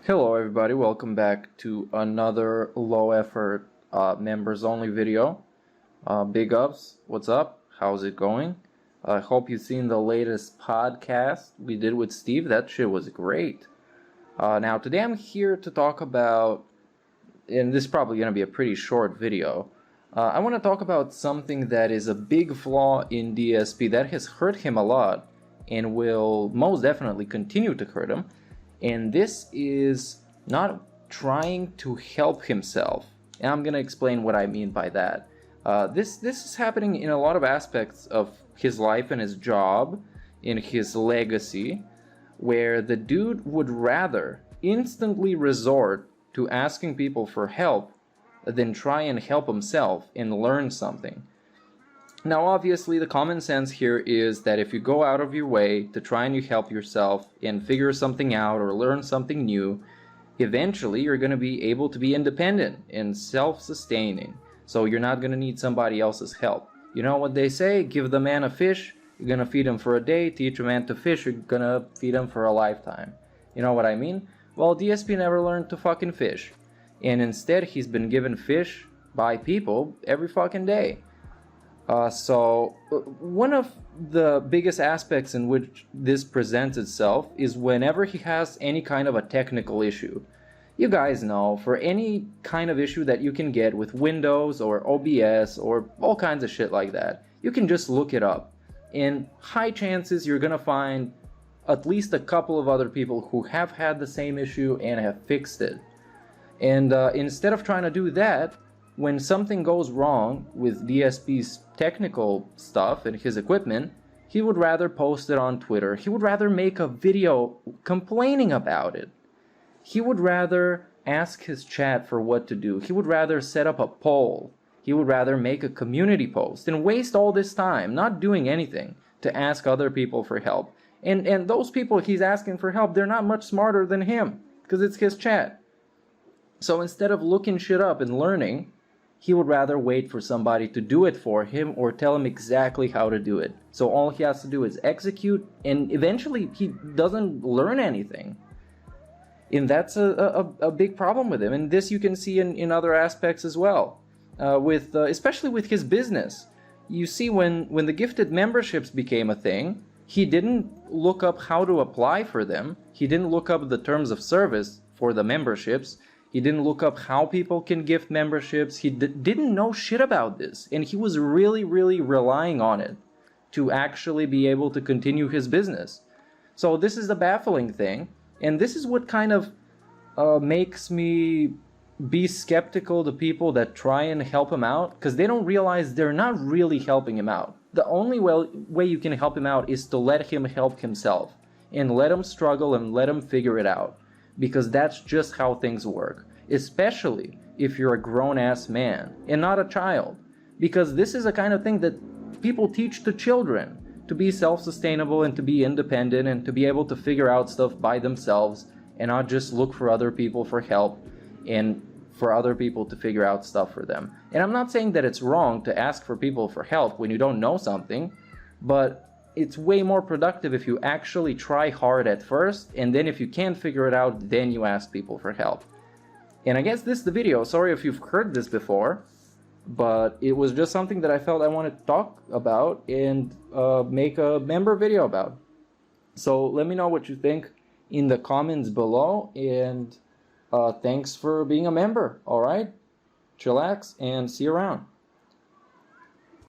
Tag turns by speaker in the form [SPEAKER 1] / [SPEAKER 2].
[SPEAKER 1] Hello everybody, welcome back to another low effort members only video. Big ups, what's up? How's it going? I hope you've seen the latest podcast we did with Steve. That shit was great. Now today I'm here to talk about, and this is probably going to be a pretty short video. I want to talk about something that is a big flaw in DSP that has hurt him a lot and will most definitely continue to hurt him. And this is not trying to help himself. And I'm going to explain what I mean by that. This is happening in a lot of aspects of his life and his job, in his legacy, where the dude would rather instantly resort to asking people for help than try and help himself and learn something. Now, obviously, the common sense here is that if you go out of your way to try and you help yourself and figure something out or learn something new, eventually you're going to be able to be independent and self-sustaining. So you're not going to need somebody else's help. You know what they say? Give the man a fish, you're going to feed him for a day. Teach a man to fish, you're going to feed him for a lifetime. You know what I mean? Well, DSP never learned to fucking fish. And instead, he's been given fish by people every fucking day. So one of the biggest aspects in which this presents itself is whenever he has any kind of a technical issue. You guys know, for any kind of issue that you can get with Windows or OBS or all kinds of shit like that, you can just look it up. And high chances you're gonna find at least a couple of other people who have had the same issue and have fixed it. And instead of trying to do that, when something goes wrong with DSP's technical stuff and his equipment, he would rather post it on Twitter. He would rather make a video complaining about it. He would rather ask his chat for what to do. He would rather set up a poll. He would rather make a community post and waste all this time not doing anything to ask other people for help. And those people he's asking for help, they're not much smarter than him because it's his chat. So instead of looking shit up and learning, he would rather wait for somebody to do it for him or tell him exactly how to do it. So all he has to do is execute, and eventually he doesn't learn anything. And that's a big problem with him. And this you can see in other aspects as well, especially with his business. You see, when the gifted memberships became a thing, he didn't look up how to apply for them. He didn't look up the terms of service for the memberships. He didn't look up how people can gift memberships. He didn't know shit about this. And he was really, really relying on it to actually be able to continue his business. So this is the baffling thing. And this is what kind of makes me be skeptical to people that try and help him out, because they don't realize they're not really helping him out. The only way you can help him out is to let him help himself and let him struggle and let him figure it out. Because that's just how things work, especially if you're a grown-ass man and not a child. Because this is a kind of thing that people teach to children, to be self-sustainable and to be independent and to be able to figure out stuff by themselves and not just look for other people for help and for other people to figure out stuff for them. And I'm not saying that it's wrong to ask for people for help when you don't know something, but it's way more productive if you actually try hard at first, and then if you can't figure it out, then you ask people for help. And I guess this is the video. Sorry if you've heard this before, but it was just something that I felt I wanted to talk about and make a member video about. So let me know what you think in the comments below, and thanks for being a member. All right, chillax and see you around.